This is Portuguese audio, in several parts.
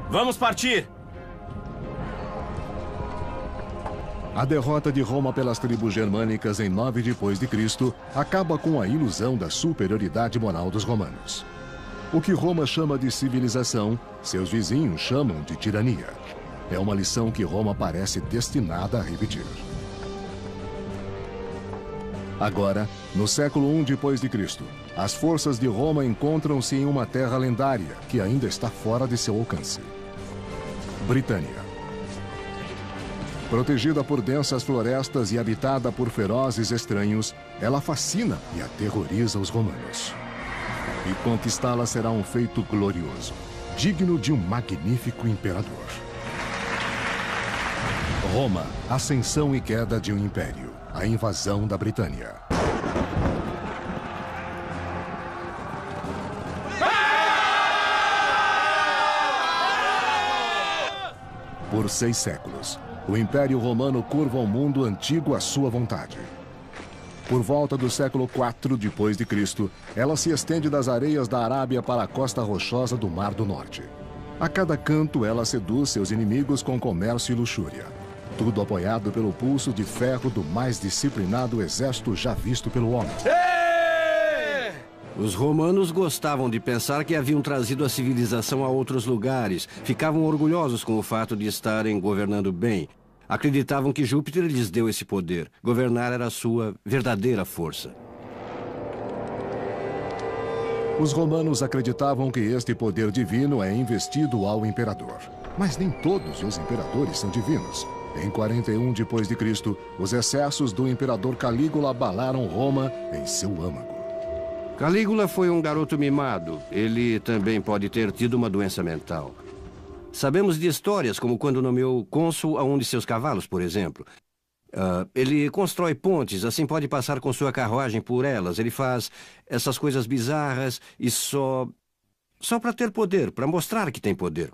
Vamos partir! A derrota de Roma pelas tribos germânicas em 9 depois de Cristo acaba com a ilusão da superioridade moral dos romanos. O que Roma chama de civilização, seus vizinhos chamam de tirania. É uma lição que Roma parece destinada a repetir. Agora, no século I depois de Cristo, as forças de Roma encontram-se em uma terra lendária que ainda está fora de seu alcance. Britânia. Protegida por densas florestas e habitada por ferozes estranhos, ela fascina e aterroriza os romanos. E conquistá-la será um feito glorioso, digno de um magnífico imperador. Roma, ascensão e queda de um império, a invasão da Britânia. Por 6 séculos, o Império Romano curva o mundo antigo à sua vontade. Por volta do século IV depois de Cristo, ela se estende das areias da Arábia para a costa rochosa do Mar do Norte. A cada canto, ela seduz seus inimigos com comércio e luxúria. Tudo apoiado pelo pulso de ferro do mais disciplinado exército já visto pelo homem. Os romanos gostavam de pensar que haviam trazido a civilização a outros lugares. Ficavam orgulhosos com o fato de estarem governando bem. Acreditavam que Júpiter lhes deu esse poder. Governar era a sua verdadeira força. Os romanos acreditavam que este poder divino é investido ao imperador. Mas nem todos os imperadores são divinos. Em 41 depois de Cristo, os excessos do imperador Calígula abalaram Roma em seu âmago. Calígula foi um garoto mimado. Ele também pode ter tido uma doença mental. Sabemos de histórias como quando nomeou cônsul a um de seus cavalos, por exemplo. Ele constrói pontes, assim pode passar com sua carruagem por elas. Ele faz essas coisas bizarras e só para ter poder, para mostrar que tem poder.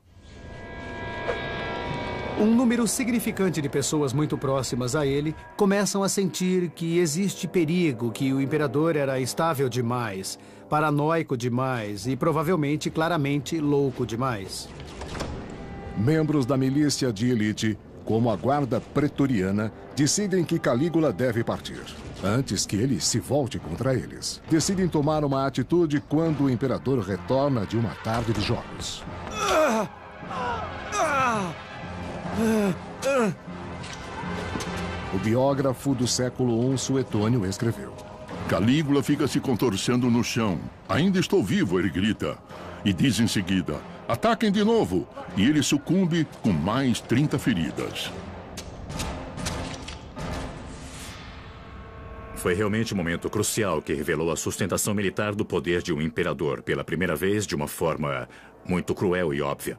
Um número significante de pessoas muito próximas a ele começam a sentir que existe perigo, que o imperador era instável demais, paranoico demais e provavelmente claramente louco demais. Membros da milícia de elite, como a guarda pretoriana, decidem que Calígula deve partir, antes que ele se volte contra eles. Decidem tomar uma atitude quando o imperador retorna de uma tarde de jogos. O biógrafo do século I, Suetônio, escreveu: Calígula fica se contorcendo no chão. Ainda estou vivo, ele grita. E diz em seguida, ataquem de novo. E ele sucumbe com mais 30 feridas. Foi realmente um momento crucial que revelou a sustentação militar do poder de um imperador, pela primeira vez de uma forma muito cruel e óbvia.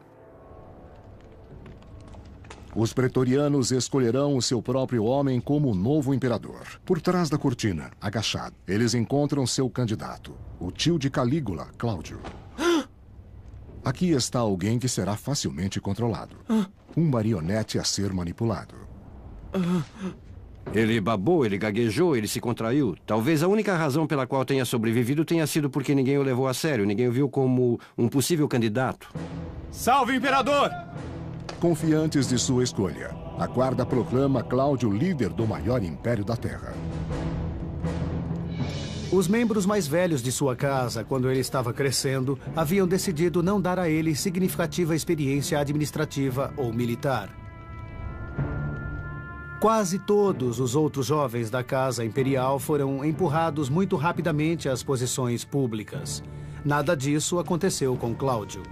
Os pretorianos escolherão o seu próprio homem como o novo imperador. Por trás da cortina, agachado, eles encontram seu candidato, o tio de Calígula, Cláudio. Aqui está alguém que será facilmente controlado. Um marionete a ser manipulado. Ele babou, ele gaguejou, ele se contraiu. Talvez a única razão pela qual tenha sobrevivido tenha sido porque ninguém o levou a sério, ninguém o viu como um possível candidato. Salve, imperador! Confiantes de sua escolha, a guarda proclama Cláudio líder do maior império da Terra. Os membros mais velhos de sua casa, quando ele estava crescendo, haviam decidido não dar a ele significativa experiência administrativa ou militar. Quase todos os outros jovens da casa imperial foram empurrados muito rapidamente às posições públicas. Nada disso aconteceu com Cláudio.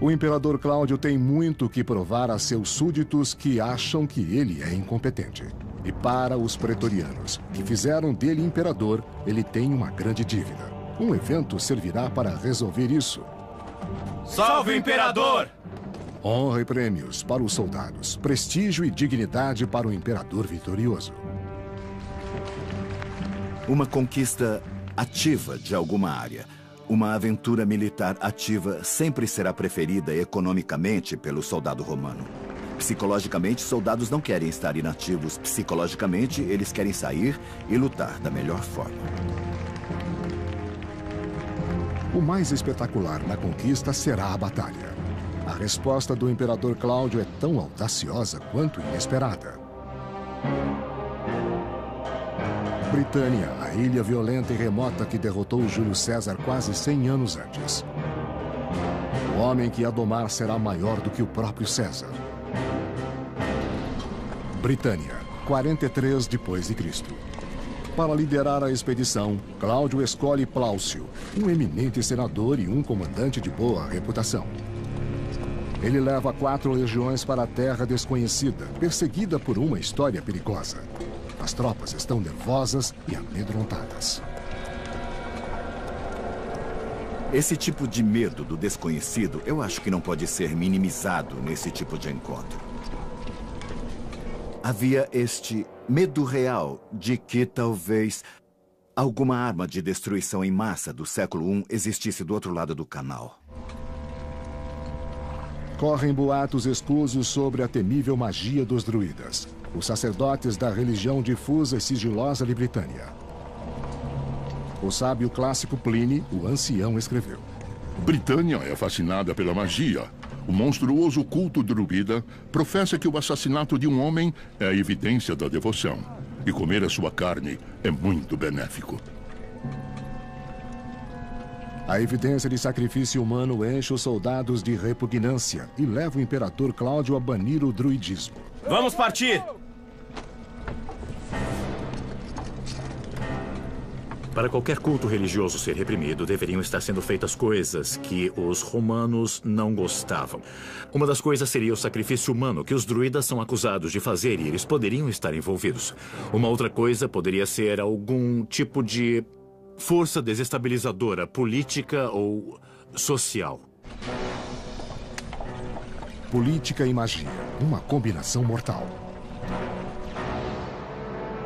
O imperador Cláudio tem muito que provar a seus súditos que acham que ele é incompetente. E para os pretorianos, que fizeram dele imperador, ele tem uma grande dívida. Um evento servirá para resolver isso. Salve, imperador! Honra e prêmios para os soldados, prestígio e dignidade para o imperador vitorioso. Uma conquista ativa de alguma área. Uma aventura militar ativa sempre será preferida economicamente pelo soldado romano. Psicologicamente, soldados não querem estar inativos. Psicologicamente, eles querem sair e lutar da melhor forma. O mais espetacular na conquista será a batalha. A resposta do imperador Cláudio é tão audaciosa quanto inesperada. Britânia, a ilha violenta e remota que derrotou Júlio César quase 100 anos antes. O homem que a domar será maior do que o próprio César. Britânia, 43 depois de Cristo. Para liderar a expedição, Cláudio escolhe Plaucio, um eminente senador e um comandante de boa reputação. Ele leva 4 legiões para a terra desconhecida, perseguida por uma história perigosa. As tropas estão nervosas e amedrontadas. Esse tipo de medo do desconhecido, eu acho que não pode ser minimizado nesse tipo de encontro. Havia este medo real de que talvez alguma arma de destruição em massa do século I existisse do outro lado do canal. Correm boatos escusos sobre a temível magia dos druidas, os sacerdotes da religião difusa e sigilosa de Britânia. O sábio clássico Plínio, o ancião, escreveu: Britânia é fascinada pela magia. O monstruoso culto druida professa que o assassinato de um homem é a evidência da devoção. E comer a sua carne é muito benéfico. A evidência de sacrifício humano enche os soldados de repugnância e leva o imperador Cláudio a banir o druidismo. Vamos partir! Para qualquer culto religioso ser reprimido, deveriam estar sendo feitas coisas que os romanos não gostavam. Uma das coisas seria o sacrifício humano, que os druidas são acusados de fazer e eles poderiam estar envolvidos. Uma outra coisa poderia ser algum tipo de força desestabilizadora, política ou social. Política e magia, uma combinação mortal.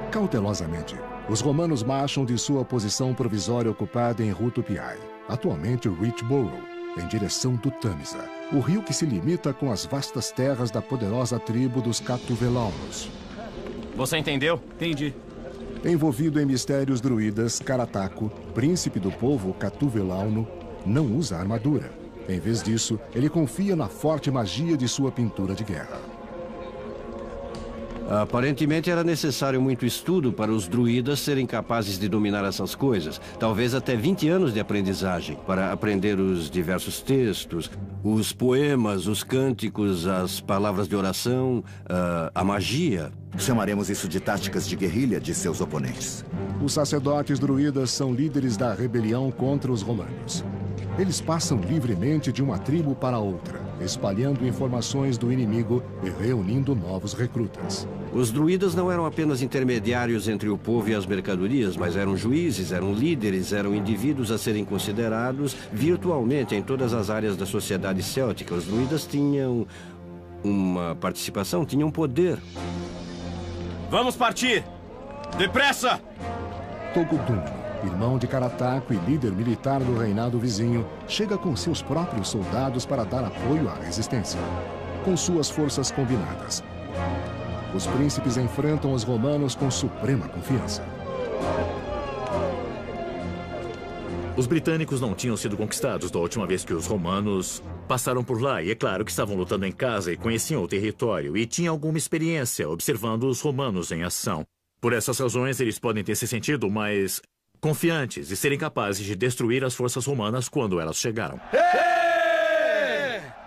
Cautelosamente, os romanos marcham de sua posição provisória ocupada em Rutupiae, atualmente Richborough, em direção do Tâmisa, o rio que se limita com as vastas terras da poderosa tribo dos Catuvelaunos. Você entendeu? Entendi. Envolvido em mistérios druidas, Carataco, príncipe do povo Catuvelauno, não usa armadura. Em vez disso, ele confia na forte magia de sua pintura de guerra. Aparentemente era necessário muito estudo para os druidas serem capazes de dominar essas coisas. Talvez até 20 anos de aprendizagem para aprender os diversos textos, os poemas, os cânticos, as palavras de oração, a magia. Chamaremos isso de táticas de guerrilha de seus oponentes. Os sacerdotes druidas são líderes da rebelião contra os romanos. Eles passam livremente de uma tribo para outra, espalhando informações do inimigo e reunindo novos recrutas. Os druidas não eram apenas intermediários entre o povo e as mercadorias, mas eram juízes, eram líderes, eram indivíduos a serem considerados virtualmente em todas as áreas da sociedade céltica. Os druidas tinham uma participação, tinham poder. Vamos partir! Depressa! Togudum, irmão de Carataco e líder militar do reinado vizinho, chega com seus próprios soldados para dar apoio à resistência. Com suas forças combinadas, os príncipes enfrentam os romanos com suprema confiança. Os britânicos não tinham sido conquistados da última vez que os romanos passaram por lá. E é claro que estavam lutando em casa e conheciam o território. E tinham alguma experiência observando os romanos em ação. Por essas razões, eles podem ter se sentido mais confiantes e serem capazes de destruir as forças romanas quando elas chegaram.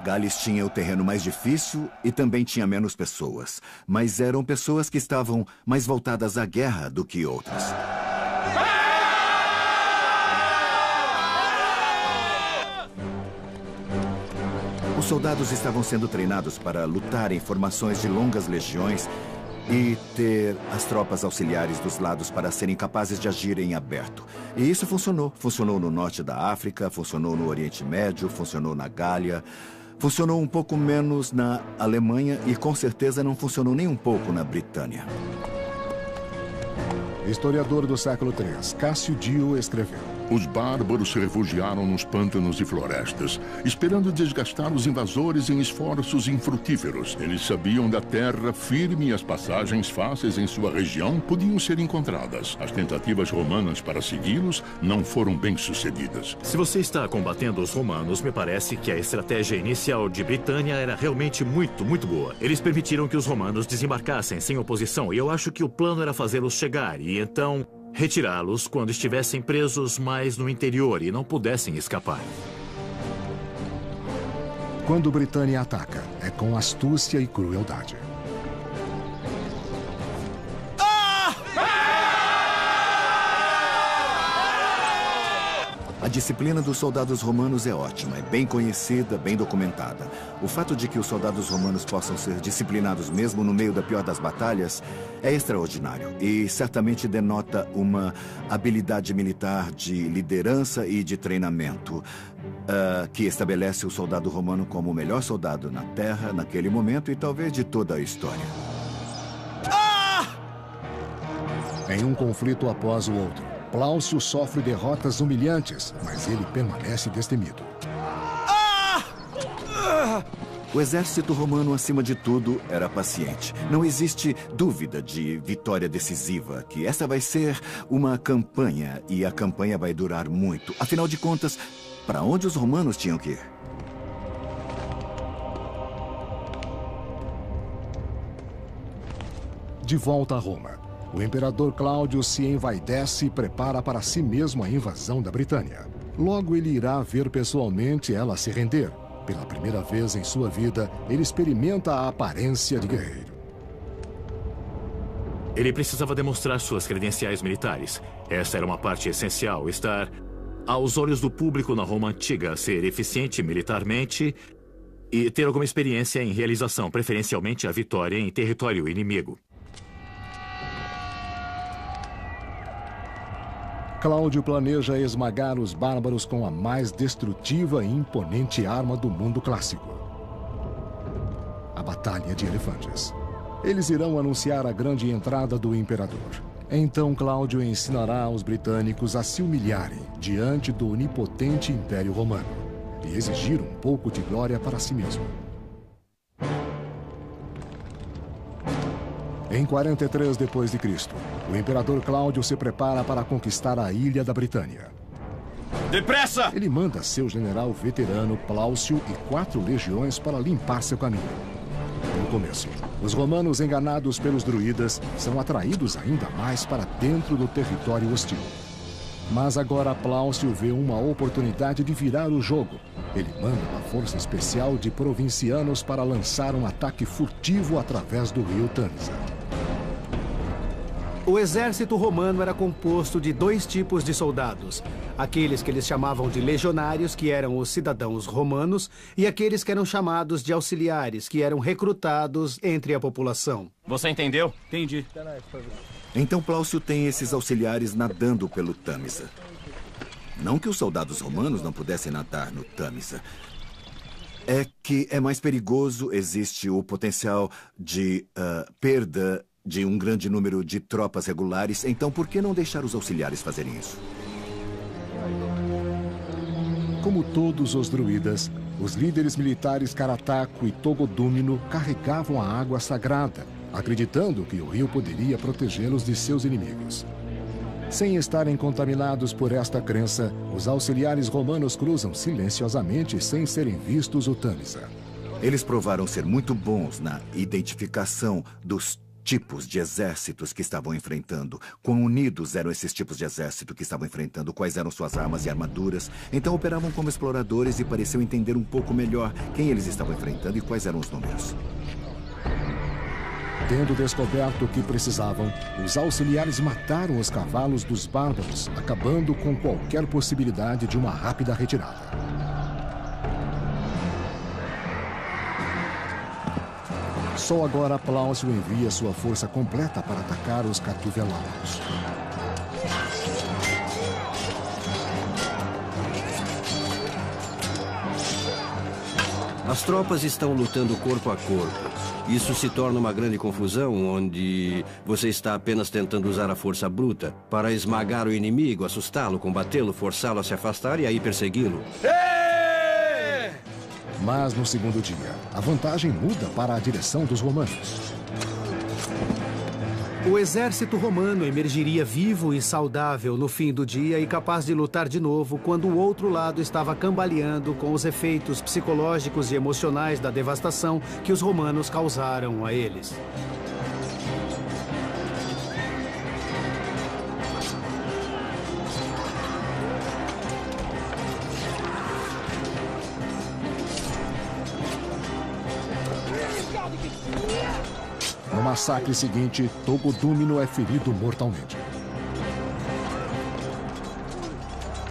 Gales tinha o terreno mais difícil e também tinha menos pessoas. Mas eram pessoas que estavam mais voltadas à guerra do que outras. Os soldados estavam sendo treinados para lutar em formações de longas legiões e ter as tropas auxiliares dos lados para serem capazes de agir em aberto. E isso funcionou. Funcionou no norte da África, funcionou no Oriente Médio, funcionou na Gália, funcionou um pouco menos na Alemanha e com certeza não funcionou nem um pouco na Britânia. Historiador do século III, Cássio Dio, escreveu: Os bárbaros se refugiaram nos pântanos e florestas, esperando desgastar os invasores em esforços infrutíferos. Eles sabiam da terra firme e as passagens fáceis em sua região podiam ser encontradas. As tentativas romanas para segui-los não foram bem-sucedidas. Se você está combatendo os romanos, me parece que a estratégia inicial de Britânia era realmente muito boa. Eles permitiram que os romanos desembarcassem sem oposição, e eu acho que o plano era fazê-los chegar e então retirá-los quando estivessem presos mais no interior e não pudessem escapar. Quando Britânia ataca, é com astúcia e crueldade. A disciplina dos soldados romanos é ótima, é bem conhecida, bem documentada. O fato de que os soldados romanos possam ser disciplinados mesmo no meio da pior das batalhas é extraordinário e certamente denota uma habilidade militar de liderança e de treinamento que estabelece o soldado romano como o melhor soldado na Terra naquele momento e talvez de toda a história. Em um conflito após o outro, Plaucio sofre derrotas humilhantes, mas ele permanece destemido. O exército romano, acima de tudo, era paciente. Não existe dúvida de vitória decisiva, que essa vai ser uma campanha, e a campanha vai durar muito. Afinal de contas, para onde os romanos tinham que ir? De volta a Roma, o imperador Cláudio se envaidece e prepara para si mesmo a invasão da Britânia. Logo ele irá ver pessoalmente ela se render. Pela primeira vez em sua vida, ele experimenta a aparência de guerreiro. Ele precisava demonstrar suas credenciais militares. Essa era uma parte essencial, estar aos olhos do público na Roma antiga, ser eficiente militarmente e ter alguma experiência em realização, preferencialmente a vitória em território inimigo. Cláudio planeja esmagar os bárbaros com a mais destrutiva e imponente arma do mundo clássico: a Batalha de Elefantes. Eles irão anunciar a grande entrada do imperador. Então Cláudio ensinará aos britânicos a se humilharem diante do onipotente Império Romano e exigir um pouco de glória para si mesmo. Em 43 d.C., o imperador Cláudio se prepara para conquistar a ilha da Britânia. Depressa! Ele manda seu general veterano Plaucio e 4 legiões para limpar seu caminho. No começo, os romanos, enganados pelos druidas, são atraídos ainda mais para dentro do território hostil. Mas agora Plaucio vê uma oportunidade de virar o jogo. Ele manda uma força especial de provincianos para lançar um ataque furtivo através do rio Tâmisa. O exército romano era composto de 2 tipos de soldados. Aqueles que eles chamavam de legionários, que eram os cidadãos romanos, e aqueles que eram chamados de auxiliares, que eram recrutados entre a população. Você entendeu? Entendi. Então Plaucio tem esses auxiliares nadando pelo Tâmisa. Não que os soldados romanos não pudessem nadar no Tâmisa. É que é mais perigoso, existe o potencial de perda de um grande número de tropas regulares. Então, por que não deixar os auxiliares fazerem isso? Como todos os druidas, os líderes militares Carataco e Togodúmino carregavam a água sagrada, acreditando que o rio poderia protegê-los de seus inimigos. Sem estarem contaminados por esta crença, os auxiliares romanos cruzam silenciosamente sem serem vistos o Tâmisa. Eles provaram ser muito bons na identificação dos tipos de exércitos que estavam enfrentando. Quão unidos eram esses tipos de exército que estavam enfrentando, quais eram suas armas e armaduras. Então operavam como exploradores e pareciam entender um pouco melhor quem eles estavam enfrentando e quais eram os números. Tendo descoberto o que precisavam, os auxiliares mataram os cavalos dos bárbaros, acabando com qualquer possibilidade de uma rápida retirada. Só agora Plaucio envia sua força completa para atacar os catuvelanos. As tropas estão lutando corpo a corpo. Isso se torna uma grande confusão, onde você está apenas tentando usar a força bruta para esmagar o inimigo, assustá-lo, combatê-lo, forçá-lo a se afastar e aí persegui-lo. Mas no segundo dia, a vantagem muda para a direção dos romanos. O exército romano emergiria vivo e saudável no fim do dia e capaz de lutar de novo quando o outro lado estava cambaleando com os efeitos psicológicos e emocionais da devastação que os romanos causaram a eles. No massacre seguinte, Togodúmino é ferido mortalmente.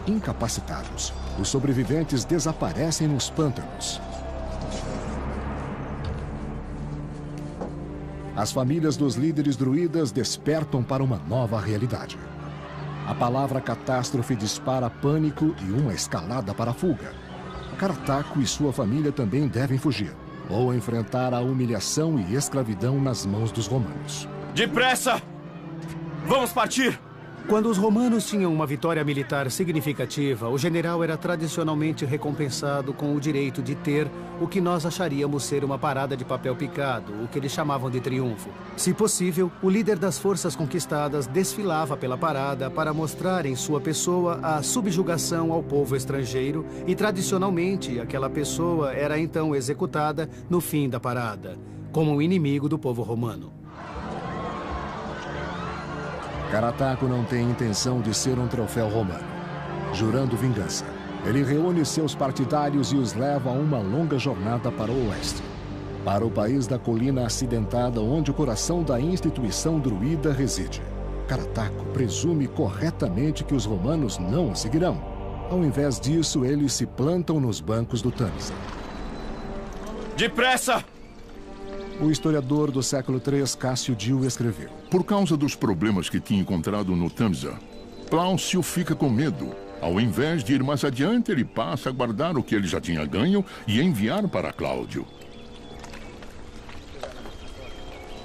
Incapacitados, os sobreviventes desaparecem nos pântanos. As famílias dos líderes druidas despertam para uma nova realidade. A palavra catástrofe dispara pânico e uma escalada para a fuga. Carataco e sua família também devem fugir, ou enfrentar a humilhação e escravidão nas mãos dos romanos. Depressa! Vamos partir! Quando os romanos tinham uma vitória militar significativa, o general era tradicionalmente recompensado com o direito de ter o que nós acharíamos ser uma parada de papel picado, o que eles chamavam de triunfo. Se possível, o líder das forças conquistadas desfilava pela parada para mostrar em sua pessoa a subjugação ao povo estrangeiro e, tradicionalmente, aquela pessoa era então executada no fim da parada, como um inimigo do povo romano. Carataco não tem intenção de ser um troféu romano. Jurando vingança, ele reúne seus partidários e os leva a uma longa jornada para o oeste, para o país da colina acidentada onde o coração da instituição druida reside. Carataco presume corretamente que os romanos não o seguirão. Ao invés disso, eles se plantam nos bancos do Tâmisa. Depressa! O historiador do século III, Cássio Dio, escreveu: Por causa dos problemas que tinha encontrado no Tâmisa, Plaucio fica com medo. Ao invés de ir mais adiante, ele passa a guardar o que ele já tinha ganho e enviar para Cláudio.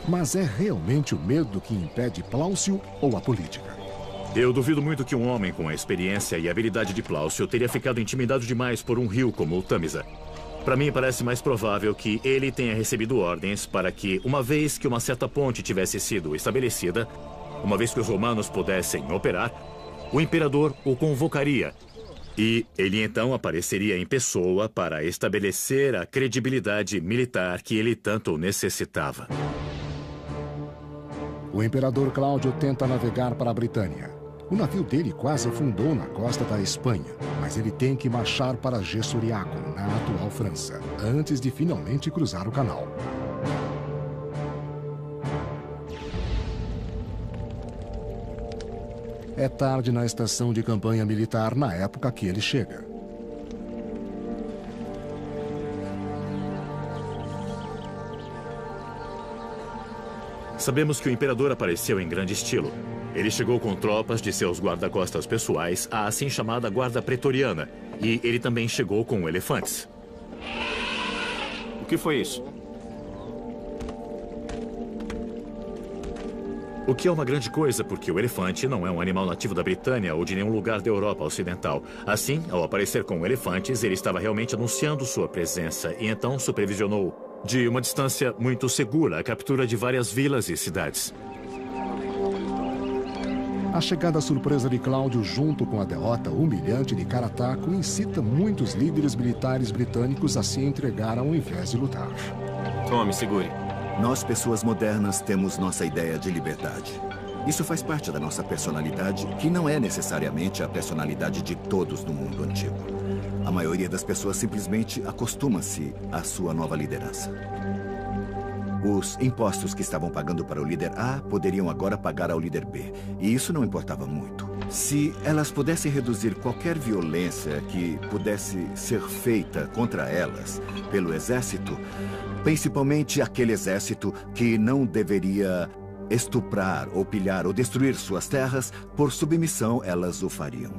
Mas é realmente o medo que impede Plaucio ou a política? Eu duvido muito que um homem com a experiência e habilidade de Plaucio teria ficado intimidado demais por um rio como o Tâmisa. Para mim, parece mais provável que ele tenha recebido ordens para que, uma vez que uma certa ponte tivesse sido estabelecida, uma vez que os romanos pudessem operar, o imperador o convocaria. E ele então apareceria em pessoa para estabelecer a credibilidade militar que ele tanto necessitava. O imperador Cláudio tenta navegar para a Britânia. O navio dele quase afundou na costa da Espanha, mas ele tem que marchar para Gessuriaco, na atual França, antes de finalmente cruzar o canal. É tarde na estação de campanha militar na época que ele chega. Sabemos que o imperador apareceu em grande estilo. Ele chegou com tropas de seus guarda-costas pessoais, a assim chamada Guarda Pretoriana. E ele também chegou com elefantes. O que foi isso? O que é uma grande coisa, porque o elefante não é um animal nativo da Britânia ou de nenhum lugar da Europa Ocidental. Assim, ao aparecer com elefantes, ele estava realmente anunciando sua presença e então supervisionou, de uma distância muito segura, a captura de várias vilas e cidades. A chegada surpresa de Cláudio, junto com a derrota humilhante de Carataco, incita muitos líderes militares britânicos a se entregar ao invés de lutar. Tome, segure. Nós, pessoas modernas, temos nossa ideia de liberdade. Isso faz parte da nossa personalidade, que não é necessariamente a personalidade de todos no mundo antigo. A maioria das pessoas simplesmente acostuma-se à sua nova liderança. Os impostos que estavam pagando para o líder A poderiam agora pagar ao líder B. E isso não importava muito. Se elas pudessem reduzir qualquer violência que pudesse ser feita contra elas pelo exército, principalmente aquele exército que não deveria estuprar ou pilhar ou destruir suas terras, por submissão elas o fariam.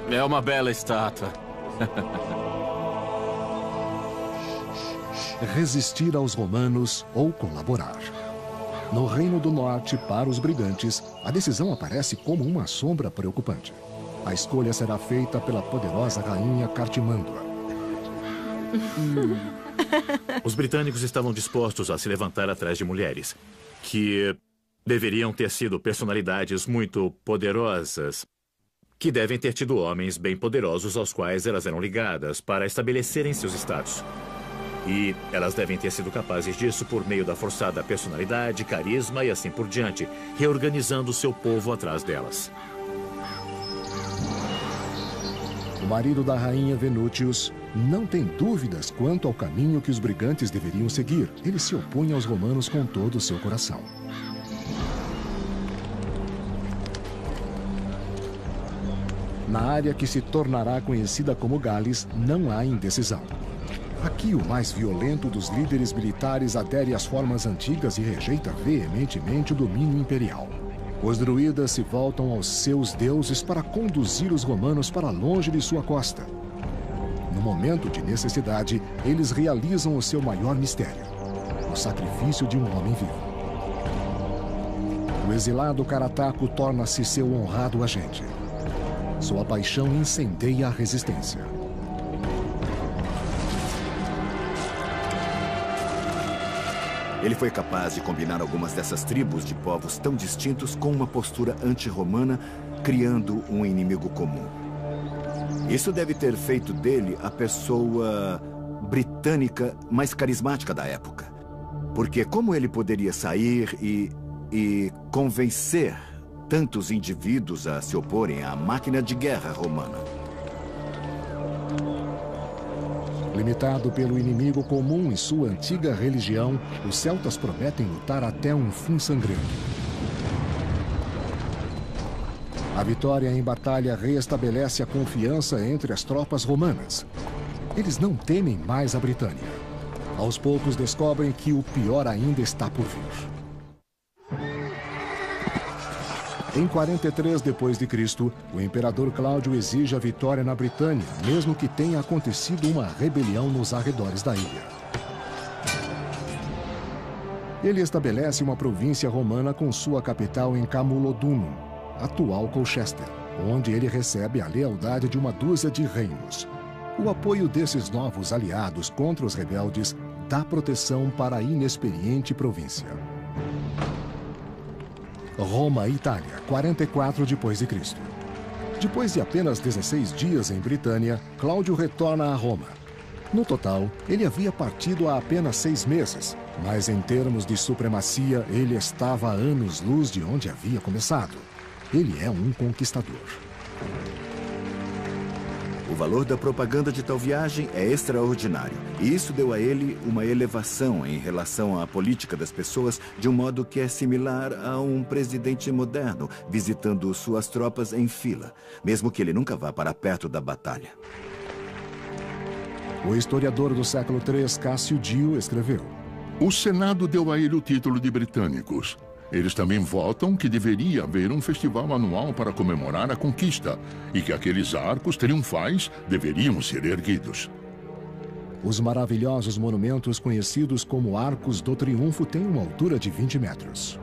É uma bela estátua. resistir aos romanos ou colaborar. No Reino do Norte, para os brigantes, a decisão aparece como uma sombra preocupante. A escolha será feita pela poderosa rainha Cartimandua. Os britânicos estavam dispostos a se levantar atrás de mulheres, que deveriam ter sido personalidades muito poderosas, que devem ter tido homens bem poderosos aos quais elas eram ligadas para estabelecerem seus estados. E elas devem ter sido capazes disso por meio da forçada personalidade, carisma e assim por diante, reorganizando seu povo atrás delas. O marido da rainha Venútius não tem dúvidas quanto ao caminho que os brigantes deveriam seguir. Ele se opõe aos romanos com todo o seu coração. Na área que se tornará conhecida como Gales, não há indecisão. Aqui, o mais violento dos líderes militares adere às formas antigas e rejeita veementemente o domínio imperial. Os druidas se voltam aos seus deuses para conduzir os romanos para longe de sua costa. No momento de necessidade, eles realizam o seu maior mistério: o sacrifício de um homem vivo. O exilado Carataco torna-se seu honrado agente. Sua paixão incendeia a resistência. Ele foi capaz de combinar algumas dessas tribos de povos tão distintos com uma postura anti-romana, criando um inimigo comum. Isso deve ter feito dele a pessoa britânica mais carismática da época. Porque como ele poderia sair e convencer tantos indivíduos a se oporem à máquina de guerra romana? Limitado pelo inimigo comum e sua antiga religião, os celtas prometem lutar até um fim sangrento. A vitória em batalha reestabelece a confiança entre as tropas romanas. Eles não temem mais a Britânia. Aos poucos descobrem que o pior ainda está por vir. Em 43 d.C., o imperador Cláudio exige a vitória na Britânia, mesmo que tenha acontecido uma rebelião nos arredores da ilha. Ele estabelece uma província romana com sua capital em Camulodunum, atual Colchester, onde ele recebe a lealdade de uma dúzia de reinos. O apoio desses novos aliados contra os rebeldes dá proteção para a inexperiente província. Roma e Itália, 44 d.C. Depois de apenas 16 dias em Britânia, Cláudio retorna a Roma. No total, ele havia partido há apenas 6 meses, mas em termos de supremacia, ele estava a anos-luz de onde havia começado. Ele é um conquistador. O valor da propaganda de tal viagem é extraordinário, e isso deu a ele uma elevação em relação à política das pessoas, de um modo que é similar a um presidente moderno visitando suas tropas em fila, mesmo que ele nunca vá para perto da batalha. O historiador do século III, Cássio Dio, escreveu: O Senado deu a ele o título de britânicos. Eles também votam que deveria haver um festival anual para comemorar a conquista e que aqueles arcos triunfais deveriam ser erguidos. Os maravilhosos monumentos conhecidos como Arcos do Triunfo têm uma altura de 20 metros.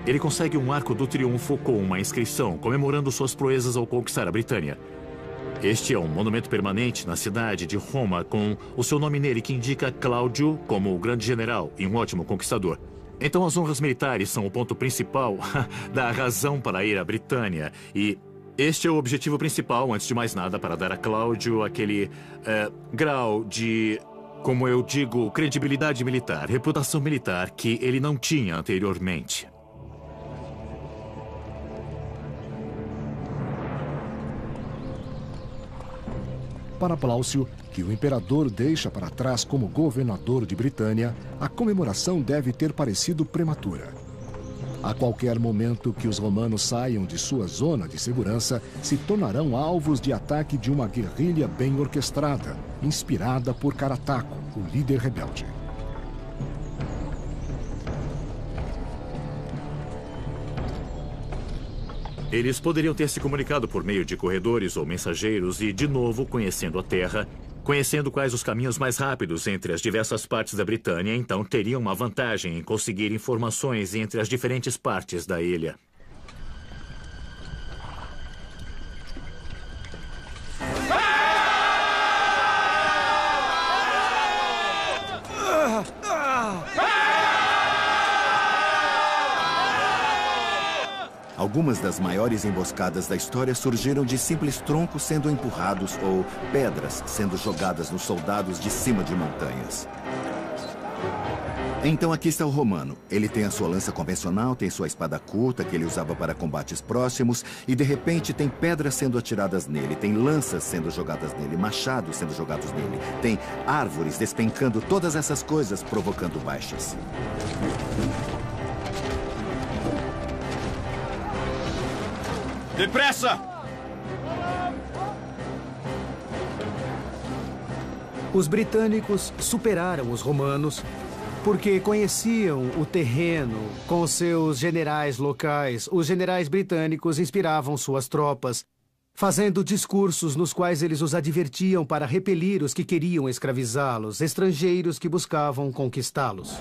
Ele consegue um arco do triunfo com uma inscrição comemorando suas proezas ao conquistar a Britânia. Este é um monumento permanente na cidade de Roma com o seu nome nele, que indica Cláudio como o grande general e um ótimo conquistador. Então as honras militares são o ponto principal da razão para ir à Britânia. E este é o objetivo principal, antes de mais nada, para dar a Cláudio aquele grau de, como eu digo, credibilidade militar, reputação militar que ele não tinha anteriormente. Para Plaucio, que o imperador deixa para trás como governador de Britânia, a comemoração deve ter parecido prematura. A qualquer momento que os romanos saiam de sua zona de segurança, se tornarão alvos de ataque de uma guerrilha bem orquestrada, inspirada por Carataco, o líder rebelde. Eles poderiam ter se comunicado por meio de corredores ou mensageiros e, de novo, conhecendo a terra, Conhecendo quais os caminhos mais rápidos entre as diversas partes da Britânia, então teriam uma vantagem em conseguir informações entre as diferentes partes da ilha. Algumas das maiores emboscadas da história surgiram de simples troncos sendo empurrados ou pedras sendo jogadas nos soldados de cima de montanhas. Então aqui está o romano. Ele tem a sua lança convencional, tem sua espada curta que ele usava para combates próximos e de repente tem pedras sendo atiradas nele, tem lanças sendo jogadas nele, machados sendo jogados nele, tem árvores despencando, todas essas coisas provocando baixas. Depressa! Os britânicos superaram os romanos porque conheciam o terreno com seus generais locais. Os generais britânicos inspiravam suas tropas, fazendo discursos nos quais eles os advertiam para repelir os que queriam escravizá-los, estrangeiros que buscavam conquistá-los.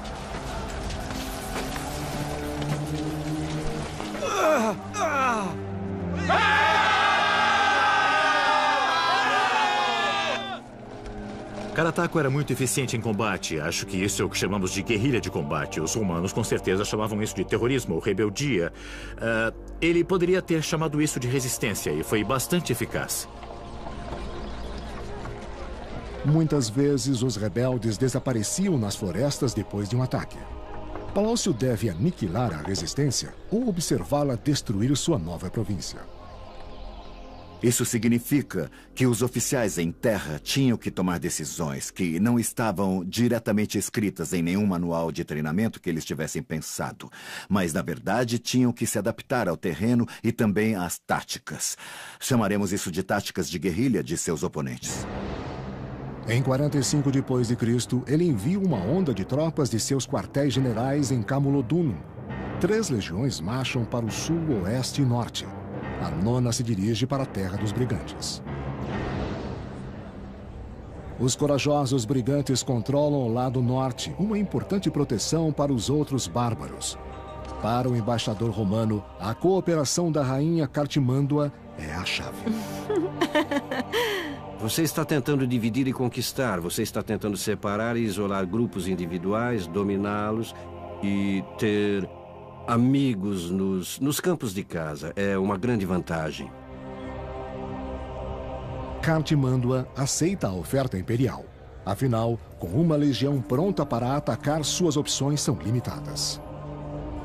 Carataco era muito eficiente em combate. Acho que isso é o que chamamos de guerrilha de combate. Os romanos, com certeza, chamavam isso de terrorismo ou rebeldia. Ele poderia ter chamado isso de resistência e foi bastante eficaz. Muitas vezes, os rebeldes desapareciam nas florestas depois de um ataque. Palacio deve aniquilar a resistência ou observá-la destruir sua nova província. Isso significa que os oficiais em terra tinham que tomar decisões que não estavam diretamente escritas em nenhum manual de treinamento que eles tivessem pensado, mas, na verdade, tinham que se adaptar ao terreno e também às táticas. Chamaremos isso de táticas de guerrilha de seus oponentes. Em 45 d.C., ele envia uma onda de tropas de seus quartéis generais em Camulodunum. 3 legiões marcham para o sul, oeste e norte. A 9ª se dirige para a terra dos brigantes. Os corajosos brigantes controlam o lado norte, uma importante proteção para os outros bárbaros. Para o embaixador romano, a cooperação da rainha Cartimândua é a chave. Você está tentando dividir e conquistar. Você está tentando separar e isolar grupos individuais, dominá-los e ter amigos nos campos de casa. É uma grande vantagem. Cartimândua aceita a oferta imperial. Afinal, com uma legião pronta para atacar, suas opções são limitadas.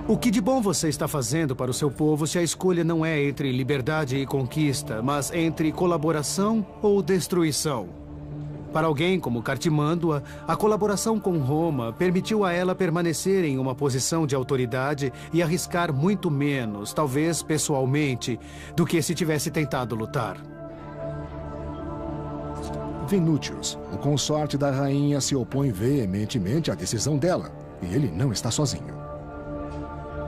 O que de bom você está fazendo para o seu povo se a escolha não é entre liberdade e conquista, mas entre colaboração ou destruição? Para alguém como Cartimândua, a colaboração com Roma permitiu a ela permanecer em uma posição de autoridade e arriscar muito menos, talvez pessoalmente, do que se tivesse tentado lutar. Venutius, o consorte da rainha, se opõe veementemente à decisão dela, e ele não está sozinho.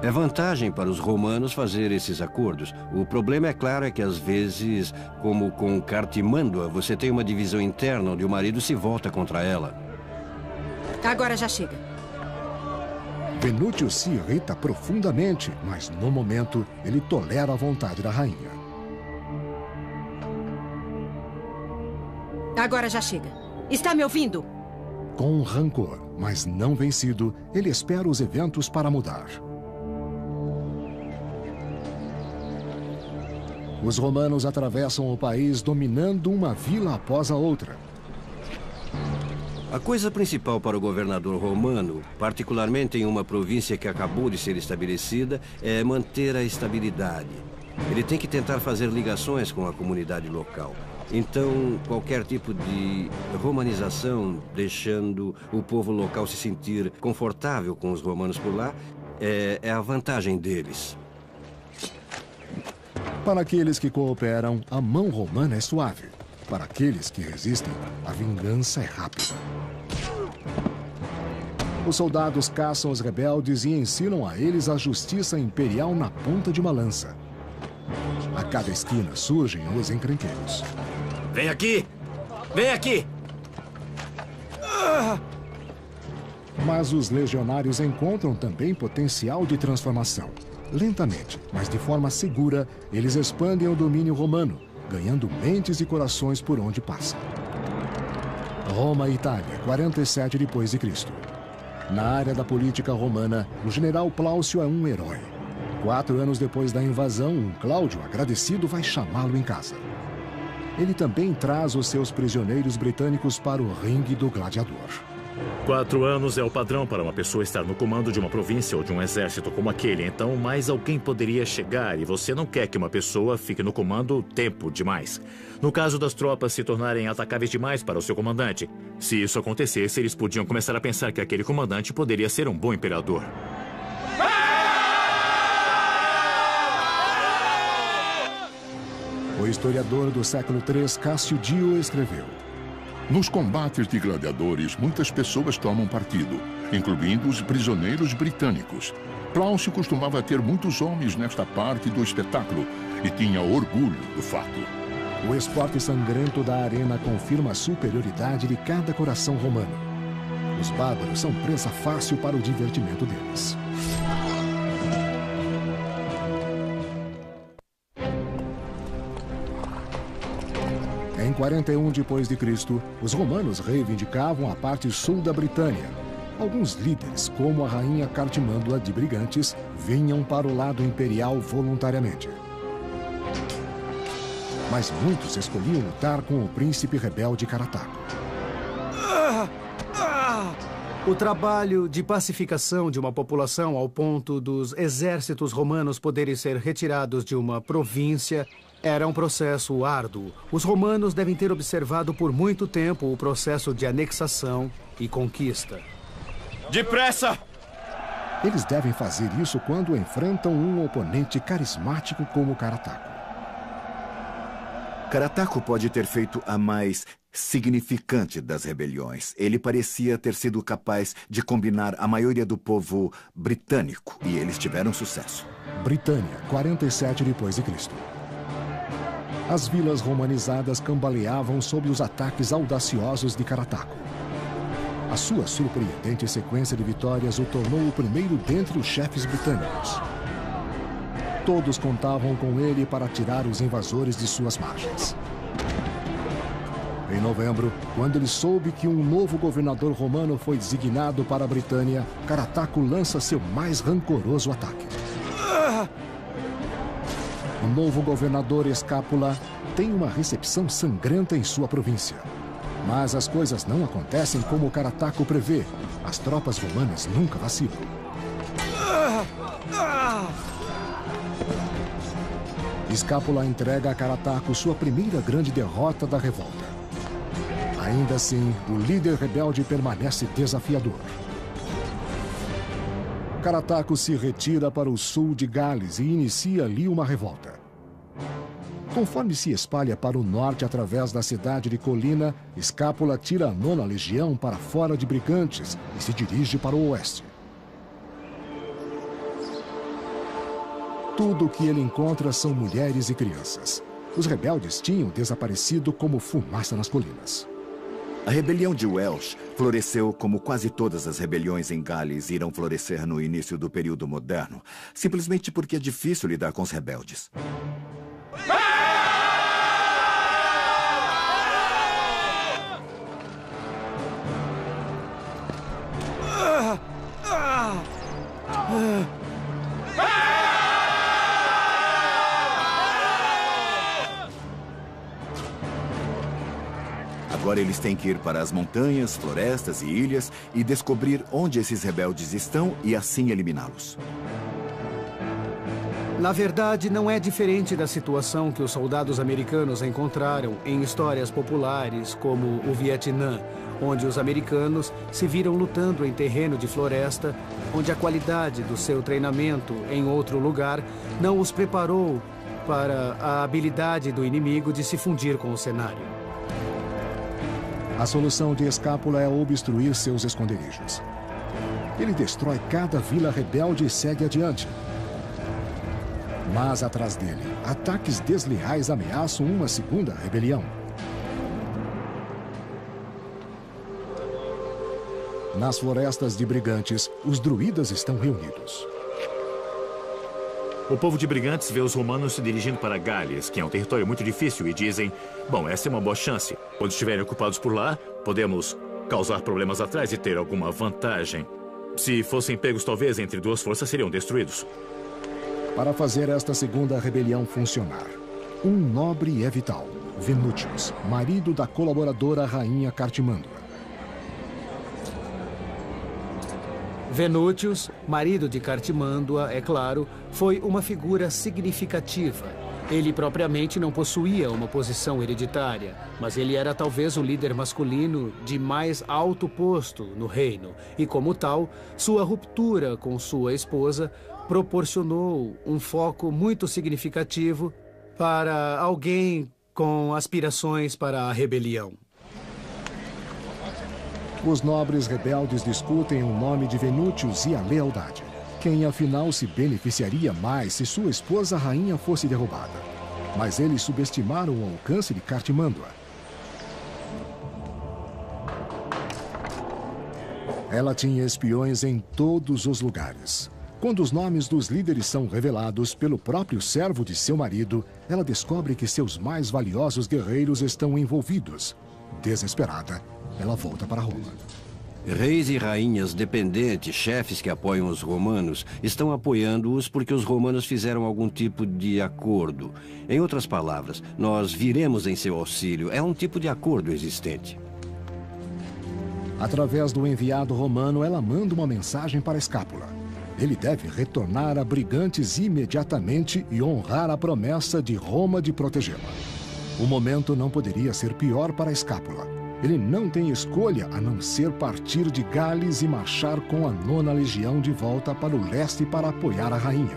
É vantagem para os romanos fazer esses acordos. O problema, é claro, é que às vezes, como com Cartimândua, você tem uma divisão interna onde o marido se volta contra ela. Agora já chega. Venutius se irrita profundamente, mas no momento ele tolera a vontade da rainha. Agora já chega. Está me ouvindo? Com rancor, mas não vencido, ele espera os eventos para mudar. Os romanos atravessam o país dominando uma vila após a outra. A coisa principal para o governador romano, particularmente em uma província que acabou de ser estabelecida, é manter a estabilidade. Ele tem que tentar fazer ligações com a comunidade local. Então, qualquer tipo de romanização, deixando o povo local se sentir confortável com os romanos por lá, é a vantagem deles. Para aqueles que cooperam, a mão romana é suave. Para aqueles que resistem, a vingança é rápida. Os soldados caçam os rebeldes e ensinam a eles a justiça imperial na ponta de uma lança. A cada esquina surgem os encrenqueiros. Vem aqui! Vem aqui! Mas os legionários encontram também potencial de transformação. Lentamente, mas de forma segura, eles expandem o domínio romano, ganhando mentes e corações por onde passam. Roma e Itália, 47 depois de Cristo. Na área da política romana, o general Plaucio é um herói. 4 anos depois da invasão, um Cláudio agradecido vai chamá-lo em casa. Ele também traz os seus prisioneiros britânicos para o ringue do gladiador. 4 anos é o padrão para uma pessoa estar no comando de uma província ou de um exército como aquele. Então, mais alguém poderia chegar e você não quer que uma pessoa fique no comando tempo demais. No caso das tropas se tornarem atacáveis demais para o seu comandante, se isso acontecesse, eles podiam começar a pensar que aquele comandante poderia ser um bom imperador. O historiador do século III, Cássio Dio, escreveu: Nos combates de gladiadores, muitas pessoas tomam partido, incluindo os prisioneiros britânicos. Plaucio costumava ter muitos homens nesta parte do espetáculo e tinha orgulho do fato. O esporte sangrento da arena confirma a superioridade de cada coração romano. Os bárbaros são presa fácil para o divertimento deles. Em 41 d.C., os romanos reivindicavam a parte sul da Britânia. Alguns líderes, como a rainha Cartimândua de Brigantes, vinham para o lado imperial voluntariamente. Mas muitos escolhiam lutar com o príncipe rebelde Carataco. O trabalho de pacificação de uma população ao ponto dos exércitos romanos poderem ser retirados de uma província era um processo árduo. Os romanos devem ter observado por muito tempo o processo de anexação e conquista. Depressa! Eles devem fazer isso quando enfrentam um oponente carismático como Carataco. Carataco pode ter feito a mais significante das rebeliões. Ele parecia ter sido capaz de combinar a maioria do povo britânico e eles tiveram sucesso. Britânia, 47 d.C. As vilas romanizadas cambaleavam sob os ataques audaciosos de Carataco. A sua surpreendente sequência de vitórias o tornou o primeiro dentre os chefes britânicos. Todos contavam com ele para tirar os invasores de suas margens. Em novembro, quando ele soube que um novo governador romano foi designado para a Britânia, Carataco lança seu mais rancoroso ataque. O novo governador Escápula tem uma recepção sangrenta em sua província. Mas as coisas não acontecem como Carataco prevê. As tropas romanas nunca vacilam. Escápula entrega a Carataco sua primeira grande derrota da revolta. Ainda assim, o líder rebelde permanece desafiador. Carataco se retira para o sul de Gales e inicia ali uma revolta. Conforme se espalha para o norte através da cidade de Colina, Escápula tira a 9ª Legião para fora de Brigantes e se dirige para o oeste. Tudo o que ele encontra são mulheres e crianças. Os rebeldes tinham desaparecido como fumaça nas colinas. A rebelião de Welsh floresceu como quase todas as rebeliões em Gales irão florescer no início do período moderno, simplesmente porque é difícil lidar com os rebeldes. Agora eles têm que ir para as montanhas, florestas e ilhas e descobrir onde esses rebeldes estão e assim eliminá-los. Na verdade, não é diferente da situação que os soldados americanos encontraram em histórias populares como o Vietnã, onde os americanos se viram lutando em terreno de floresta, onde a qualidade do seu treinamento em outro lugar não os preparou para a habilidade do inimigo de se fundir com o cenário. A solução de Escápula é obstruir seus esconderijos. Ele destrói cada vila rebelde e segue adiante. Mas atrás dele, ataques desleais ameaçam uma segunda rebelião. Nas florestas de Brigantes, os druidas estão reunidos. O povo de Brigantes vê os romanos se dirigindo para Gales, que é um território muito difícil, e dizem: bom, essa é uma boa chance. Quando estiverem ocupados por lá, podemos causar problemas atrás e ter alguma vantagem. Se fossem pegos, talvez, entre duas forças, seriam destruídos. Para fazer esta segunda rebelião funcionar, um nobre é vital: Venútius, marido da colaboradora rainha Cartimândua. Venútius, marido de Cartimândua, é claro, foi uma figura significativa. Ele propriamente não possuía uma posição hereditária, mas ele era talvez o líder masculino de mais alto posto no reino. E como tal, sua ruptura com sua esposa proporcionou um foco muito significativo para alguém com aspirações para a rebelião. Os nobres rebeldes discutem o nome de Venútius e a lealdade. Quem afinal se beneficiaria mais se sua esposa rainha fosse derrubada. Mas eles subestimaram o alcance de Cartimândua. Ela tinha espiões em todos os lugares. Quando os nomes dos líderes são revelados pelo próprio servo de seu marido, ela descobre que seus mais valiosos guerreiros estão envolvidos. Desesperada, ela volta para Roma. Reis e rainhas dependentes, chefes que apoiam os romanos, estão apoiando-os porque os romanos fizeram algum tipo de acordo. Em outras palavras, nós viremos em seu auxílio. É um tipo de acordo existente. Através do enviado romano, ela manda uma mensagem para Escápula. Ele deve retornar a Brigantes imediatamente e honrar a promessa de Roma de protegê-la. O momento não poderia ser pior para Escápula. Ele não tem escolha a não ser partir de Gales e marchar com a 9ª Legião de volta para o leste para apoiar a rainha.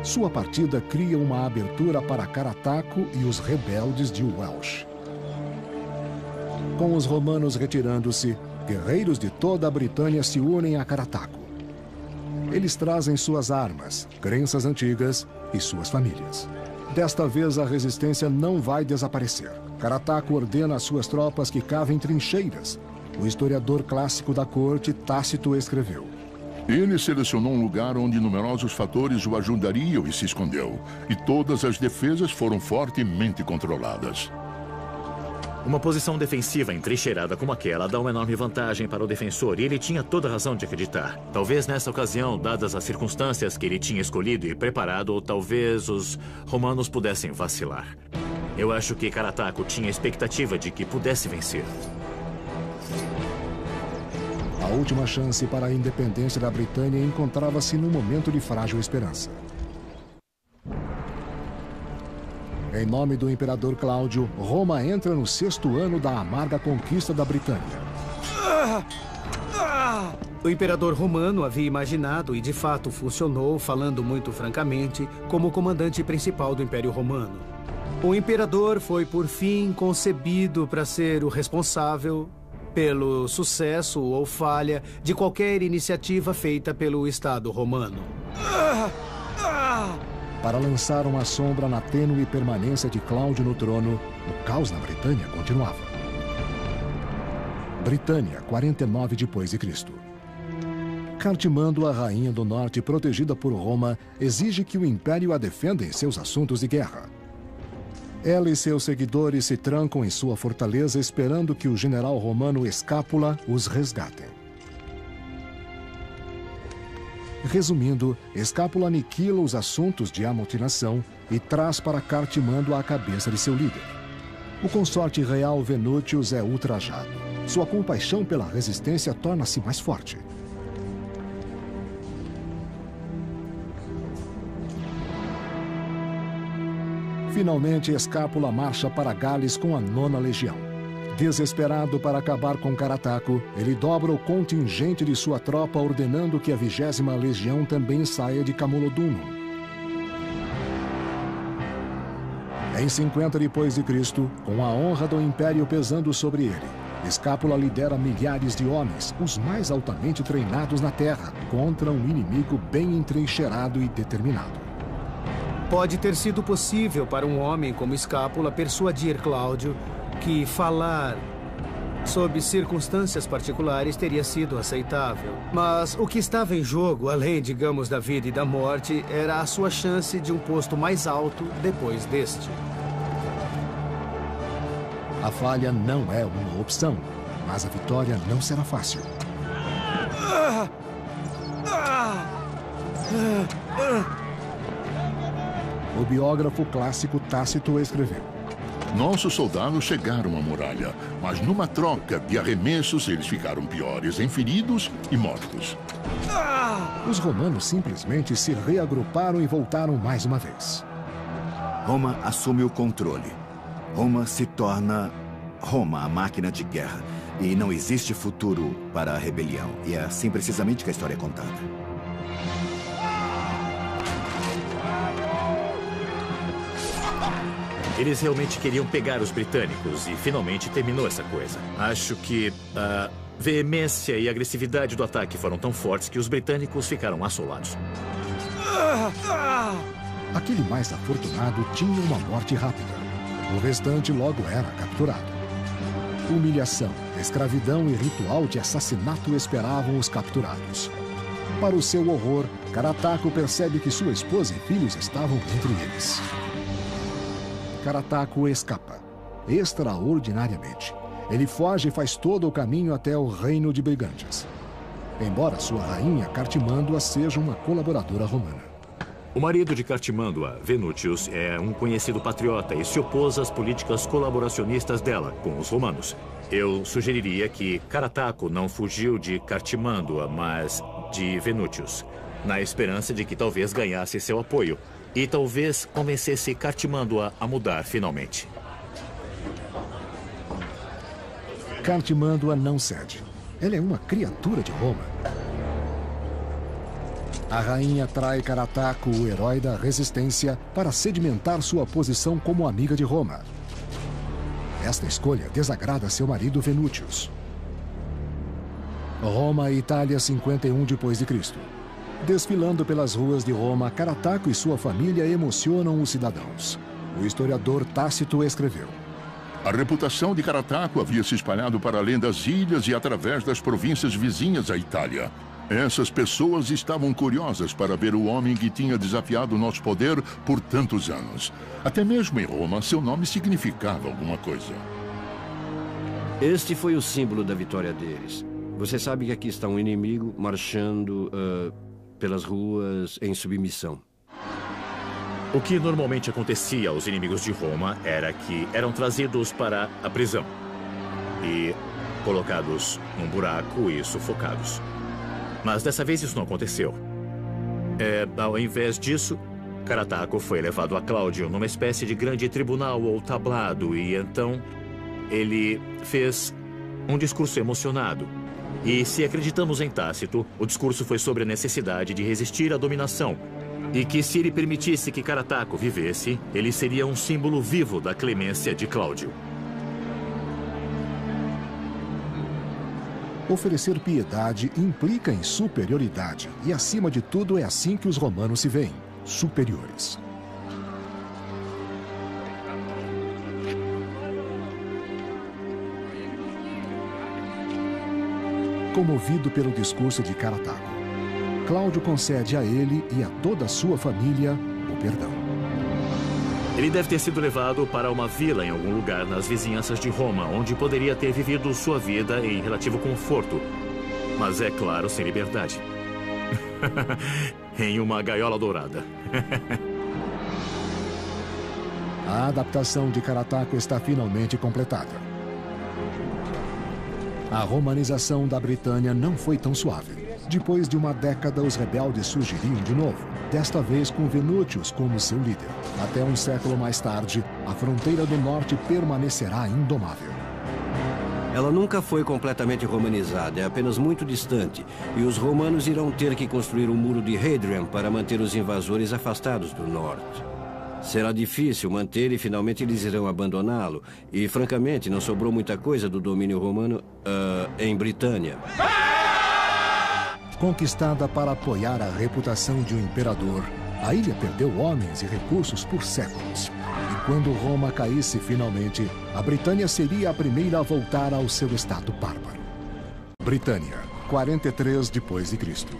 Sua partida cria uma abertura para Carataco e os rebeldes de Welsh. Com os romanos retirando-se, guerreiros de toda a Britânia se unem a Carataco. Eles trazem suas armas, crenças antigas e suas famílias. Desta vez, a resistência não vai desaparecer. Carataco ordena às suas tropas que cavem trincheiras. O historiador clássico da corte, Tácito, escreveu: Ele selecionou um lugar onde numerosos fatores o ajudariam e se escondeu. E todas as defesas foram fortemente controladas. Uma posição defensiva entrincheirada como aquela dá uma enorme vantagem para o defensor, e ele tinha toda a razão de acreditar. Talvez nessa ocasião, dadas as circunstâncias que ele tinha escolhido e preparado, ou talvez os romanos pudessem vacilar. Eu acho que Carataco tinha a expectativa de que pudesse vencer. A última chance para a independência da Britânia encontrava-se num momento de frágil esperança. Em nome do imperador Cláudio, Roma entra no 6º ano da amarga conquista da Britânia. O imperador romano havia imaginado, e de fato funcionou, falando muito francamente, como o comandante principal do Império Romano. O imperador foi, por fim, concebido para ser o responsável pelo sucesso ou falha de qualquer iniciativa feita pelo Estado romano. Para lançar uma sombra na tênue permanência de Cláudio no trono, o caos na Britânia continuava. Britânia, 49 depois de Cristo. Cartimândua, a rainha do norte protegida por Roma, exige que o império a defenda em seus assuntos de guerra. Ela e seus seguidores se trancam em sua fortaleza esperando que o general romano Escápula os resgatem. Resumindo, Escápula aniquila os assuntos de amotinação e traz para Cartimândua a cabeça de seu líder. O consorte real Venútius é ultrajado. Sua compaixão pela resistência torna-se mais forte. Finalmente, Escápula marcha para Gales com a 9ª Legião. Desesperado para acabar com Carataco, ele dobra o contingente de sua tropa, ordenando que a 20ª Legião também saia de Camulodunum. Em 50 depois de Cristo, com a honra do Império pesando sobre ele, Escápula lidera milhares de homens, os mais altamente treinados na terra, contra um inimigo bem entrincheirado e determinado. Pode ter sido possível para um homem como Escápula persuadir Cláudio que falar Sob circunstâncias particulares, teria sido aceitável. Mas o que estava em jogo, além, digamos, da vida e da morte, era a sua chance de um posto mais alto depois deste. A falha não é uma opção, mas a vitória não será fácil. O biógrafo clássico Tácito escreveu: Nossos soldados chegaram à muralha, mas numa troca de arremessos eles ficaram piores em feridos e mortos. Os romanos simplesmente se reagruparam e voltaram mais uma vez. Roma assume o controle. Roma se torna Roma, a máquina de guerra. E não existe futuro para a rebelião. E é assim precisamente que a história é contada. Eles realmente queriam pegar os britânicos e finalmente terminou essa coisa. Acho que a veemência e agressividade do ataque foram tão fortes que os britânicos ficaram assolados. Aquele mais afortunado tinha uma morte rápida. O restante logo era capturado. Humilhação, escravidão e ritual de assassinato esperavam os capturados. Para o seu horror, Carataco percebe que sua esposa e filhos estavam entre eles. Carataco escapa. Extraordinariamente. Ele foge e faz todo o caminho até o reino de Brigantes. Embora sua rainha, Cartimândua, seja uma colaboradora romana. O marido de Cartimândua, Venútius, é um conhecido patriota e se opôs às políticas colaboracionistas dela com os romanos. Eu sugeriria que Carataco não fugiu de Cartimândua, mas de Venútius, na esperança de que talvez ganhasse seu apoio e talvez convencesse Cartimândua a mudar finalmente. Cartimândua não cede. Ela é uma criatura de Roma. A rainha trai Carataco, o herói da resistência, para sedimentar sua posição como amiga de Roma. Esta escolha desagrada seu marido Venútius. Roma e Itália, 51 d.C. Desfilando pelas ruas de Roma, Carataco e sua família emocionam os cidadãos. O historiador Tácito escreveu: A reputação de Carataco havia se espalhado para além das ilhas e através das províncias vizinhas à Itália. Essas pessoas estavam curiosas para ver o homem que tinha desafiado nosso poder por tantos anos. Até mesmo em Roma, seu nome significava alguma coisa. Este foi o símbolo da vitória deles. Você sabe que aqui está um inimigo marchando pelas ruas em submissão. O que normalmente acontecia aos inimigos de Roma era que eram trazidos para a prisão e colocados num buraco e sufocados. Mas dessa vez isso não aconteceu. Ao invés disso, Carataco foi levado a Cláudio numa espécie de grande tribunal ou tablado e então ele fez um discurso emocionado. E se acreditamos em Tácito, o discurso foi sobre a necessidade de resistir à dominação e que se ele permitisse que Carataco vivesse, ele seria um símbolo vivo da clemência de Cláudio. Oferecer piedade implica em superioridade, e acima de tudo é assim que os romanos se veem, superiores. Comovido pelo discurso de Carataco, Cláudio concede a ele e a toda a sua família o perdão. Ele deve ter sido levado para uma vila em algum lugar nas vizinhanças de Roma, onde poderia ter vivido sua vida em relativo conforto. Mas é claro, sem liberdade. Em uma gaiola dourada. A adaptação de Carataco está finalmente completada. A romanização da Britânia não foi tão suave. Depois de uma década, os rebeldes surgiriam de novo, desta vez com Venútius como seu líder. Até um século mais tarde, a fronteira do norte permanecerá indomável. Ela nunca foi completamente romanizada, é apenas muito distante, e os romanos irão ter que construir o muro de Hadrian para manter os invasores afastados do norte. Será difícil manter e finalmente eles irão abandoná-lo, e francamente não sobrou muita coisa do domínio romano em Britânia. Conquistada para apoiar a reputação de um imperador, a ilha perdeu homens e recursos por séculos. E Quando Roma caísse finalmente, a Britânia seria a primeira a voltar ao seu estado bárbaro. Britânia, 43 depois de Cristo.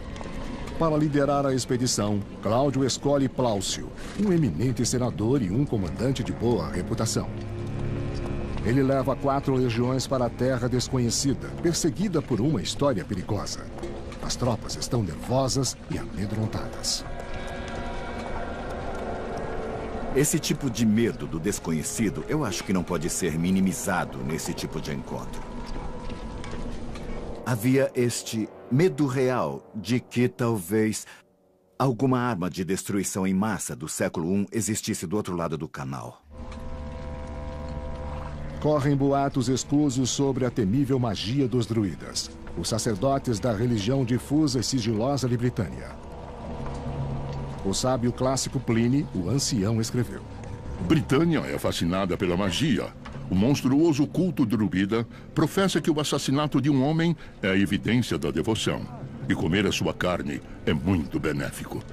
Para liderar a expedição, Cláudio escolhe Plaucio, um eminente senador e um comandante de boa reputação. Ele leva 4 legiões para a terra desconhecida, perseguida por uma história perigosa. As tropas estão nervosas e amedrontadas. Esse tipo de medo do desconhecido, eu acho que não pode ser minimizado nesse tipo de encontro. Havia este medo real de que talvez alguma arma de destruição em massa do século I existisse do outro lado do canal. Correm boatos escusos sobre a temível magia dos druidas, os sacerdotes da religião difusa e sigilosa de Britânia. O sábio clássico Plínio, o ancião, escreveu: Britânia é fascinada pela magia. O monstruoso culto druida professa que o assassinato de um homem é a evidência da devoção. E comer a sua carne é muito benéfico.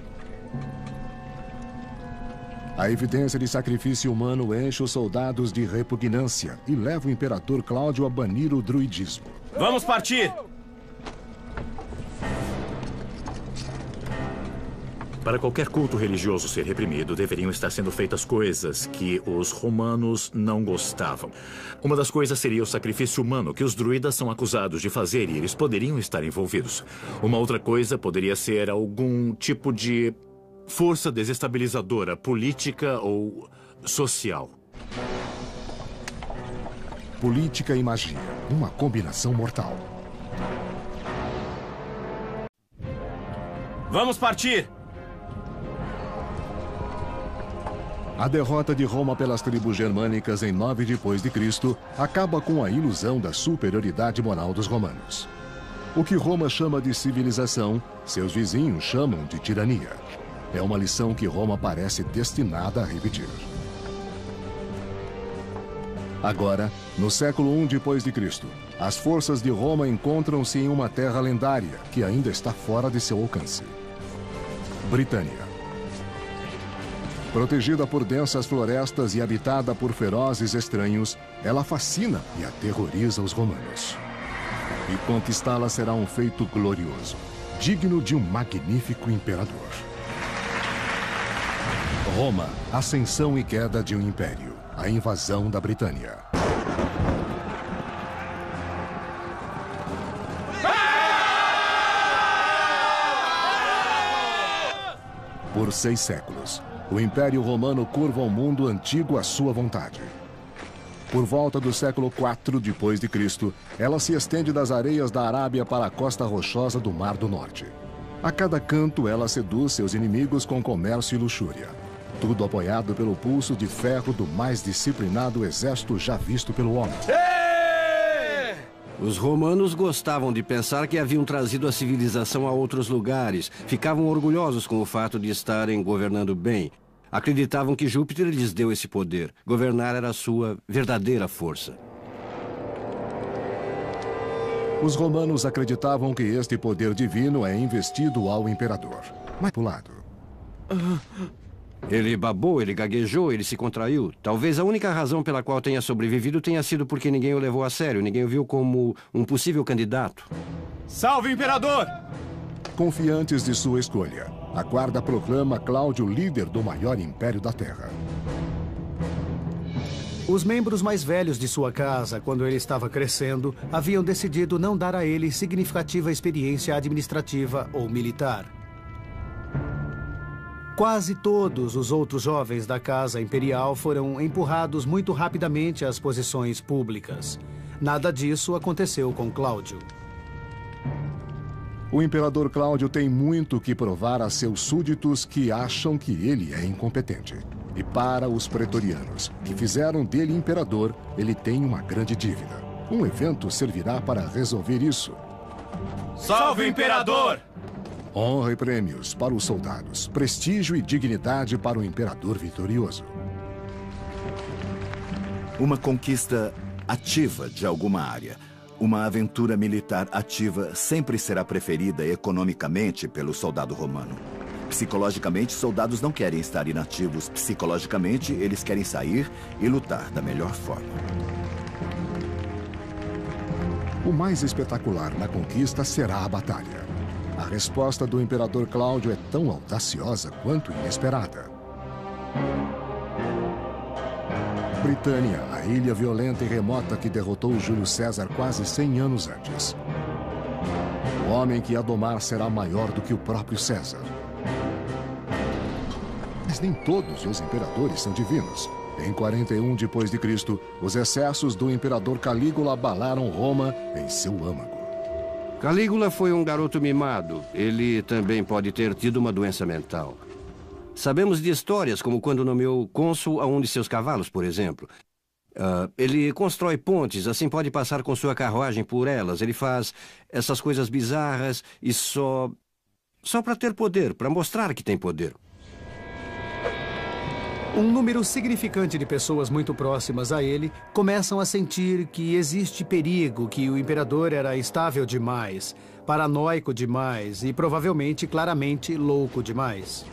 A evidência de sacrifício humano enche os soldados de repugnância e leva o imperador Cláudio a banir o druidismo. Vamos partir! Para qualquer culto religioso ser reprimido, deveriam estar sendo feitas coisas que os romanos não gostavam. Uma das coisas seria o sacrifício humano que os druidas são acusados de fazer e eles poderiam estar envolvidos. Uma outra coisa poderia ser algum tipo de força desestabilizadora, política ou social. Política e magia, uma combinação mortal. Vamos partir! A derrota de Roma pelas tribos germânicas em 9 depois de Cristo acaba com a ilusão da superioridade moral dos romanos. O que Roma chama de civilização, seus vizinhos chamam de tirania. É uma lição que Roma parece destinada a repetir. Agora, no século I depois de Cristo, as forças de Roma encontram-se em uma terra lendária que ainda está fora de seu alcance. Britânia. Protegida por densas florestas e habitada por ferozes estranhos, ela fascina e aterroriza os romanos. E conquistá-la será um feito glorioso, digno de um magnífico imperador. Roma, ascensão e queda de um império, a invasão da Britânia. Por 6 séculos, o Império Romano curva o mundo antigo à sua vontade. Por volta do século IV depois de Cristo, ela se estende das areias da Arábia para a costa rochosa do Mar do Norte. A cada canto, ela seduz seus inimigos com comércio e luxúria. Tudo apoiado pelo pulso de ferro do mais disciplinado exército já visto pelo homem. Os romanos gostavam de pensar que haviam trazido a civilização a outros lugares. Ficavam orgulhosos com o fato de estarem governando bem. Acreditavam que Júpiter lhes deu esse poder. Governar era a sua verdadeira força. Os romanos acreditavam que este poder divino é investido ao imperador. Mas pro lado. Ele babou, ele gaguejou, ele se contraiu. Talvez a única razão pela qual tenha sobrevivido tenha sido porque ninguém o levou a sério. Ninguém o viu como um possível candidato. Salve, imperador! Confiantes de sua escolha, a guarda proclama Cláudio líder do maior império da Terra. Os membros mais velhos de sua casa, quando ele estava crescendo, haviam decidido não dar a ele significativa experiência administrativa ou militar. Quase todos os outros jovens da casa imperial foram empurrados muito rapidamente às posições públicas. Nada disso aconteceu com Cláudio. O imperador Cláudio tem muito que provar a seus súditos que acham que ele é incompetente. E para os pretorianos, que fizeram dele imperador, ele tem uma grande dívida. Um evento servirá para resolver isso. Salve, imperador! Honra e prêmios para os soldados, prestígio e dignidade para o imperador vitorioso. Uma conquista ativa de alguma área. Uma aventura militar ativa sempre será preferida economicamente pelo soldado romano. Psicologicamente, soldados não querem estar inativos. Psicologicamente, eles querem sair e lutar da melhor forma. O mais espetacular na conquista será a batalha. A resposta do imperador Cláudio é tão audaciosa quanto inesperada. Britânia, a ilha violenta e remota que derrotou Júlio César quase 100 anos antes. O homem que a domar será maior do que o próprio César. Mas nem todos os imperadores são divinos. Em 41 d.C., os excessos do imperador Calígula abalaram Roma em seu âmago. Calígula foi um garoto mimado. Ele também pode ter tido uma doença mental. Sabemos de histórias como quando nomeou cônsul a um de seus cavalos, por exemplo. Ele constrói pontes, assim pode passar com sua carruagem por elas. Ele faz essas coisas bizarras e só para ter poder, para mostrar que tem poder. Um número significante de pessoas muito próximas a ele começam a sentir que existe perigo, que o imperador era instável demais, paranoico demais e provavelmente claramente louco demais.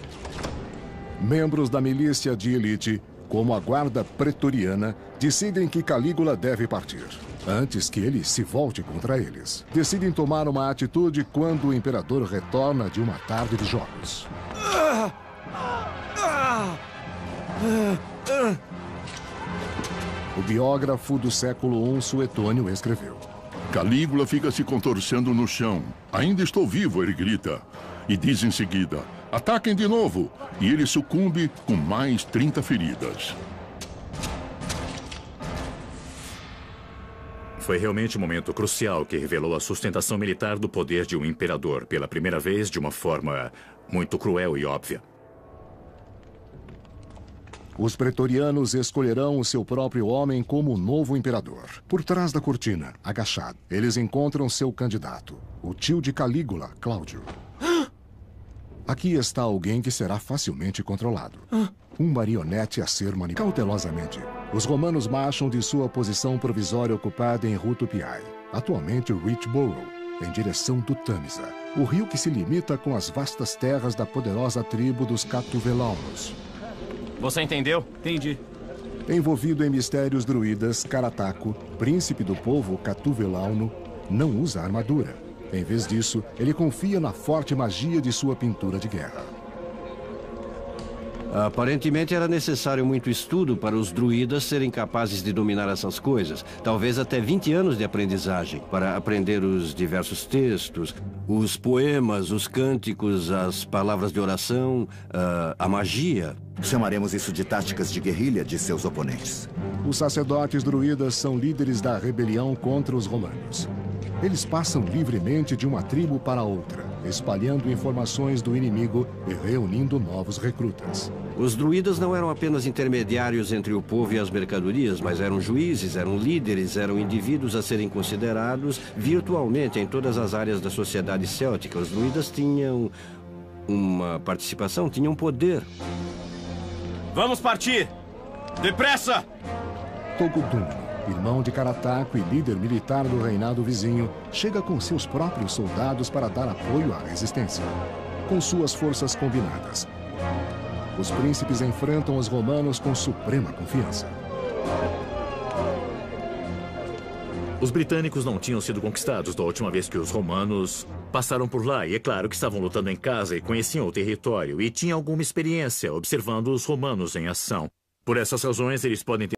Membros da milícia de elite, como a guarda pretoriana, decidem que Calígula deve partir, antes que ele se volte contra eles. Decidem tomar uma atitude quando o imperador retorna de uma tarde de jogos. O biógrafo do século I, Suetônio, escreveu: Calígula fica se contorcendo no chão. Ainda estou vivo, ele grita. E diz em seguida, ataquem de novo. E ele sucumbe com mais 30 feridas. Foi realmente um momento crucial que revelou a sustentação militar do poder de um imperador, pela primeira vez de uma forma muito cruel e óbvia. Os pretorianos escolherão o seu próprio homem como o novo imperador. Por trás da cortina, agachado, eles encontram seu candidato, o tio de Calígula, Cláudio. Aqui está alguém que será facilmente controlado. Um marionete a ser manipulado cautelosamente. Os romanos marcham de sua posição provisória ocupada em Rutupiae, atualmente Richborough, em direção do Tâmisa, o rio que se limita com as vastas terras da poderosa tribo dos Catuvelaunos. Você entendeu? Entendi. Envolvido em mistérios druidas, Carataco, príncipe do povo Catuvelauno, não usa armadura. Em vez disso, ele confia na forte magia de sua pintura de guerra. Aparentemente era necessário muito estudo para os druidas serem capazes de dominar essas coisas. Talvez até 20 anos de aprendizagem para aprender os diversos textos, os poemas, os cânticos, as palavras de oração, a magia. Chamaremos isso de táticas de guerrilha de seus oponentes. Os sacerdotes druidas são líderes da rebelião contra os romanos. Eles passam livremente de uma tribo para outra, espalhando informações do inimigo e reunindo novos recrutas. Os druidas não eram apenas intermediários entre o povo e as mercadorias, mas eram juízes, eram líderes, eram indivíduos a serem considerados virtualmente em todas as áreas da sociedade céltica. Os druidas tinham uma participação, tinham poder. Vamos partir! Depressa! Togudum, irmão de Carataco e líder militar do reinado vizinho, chega com seus próprios soldados para dar apoio à resistência. Com suas forças combinadas, os príncipes enfrentam os romanos com suprema confiança. Os britânicos não tinham sido conquistados da última vez que os romanos passaram por lá. E é claro que estavam lutando em casa e conheciam o território. E tinham alguma experiência observando os romanos em ação. Por essas razões, eles podem ter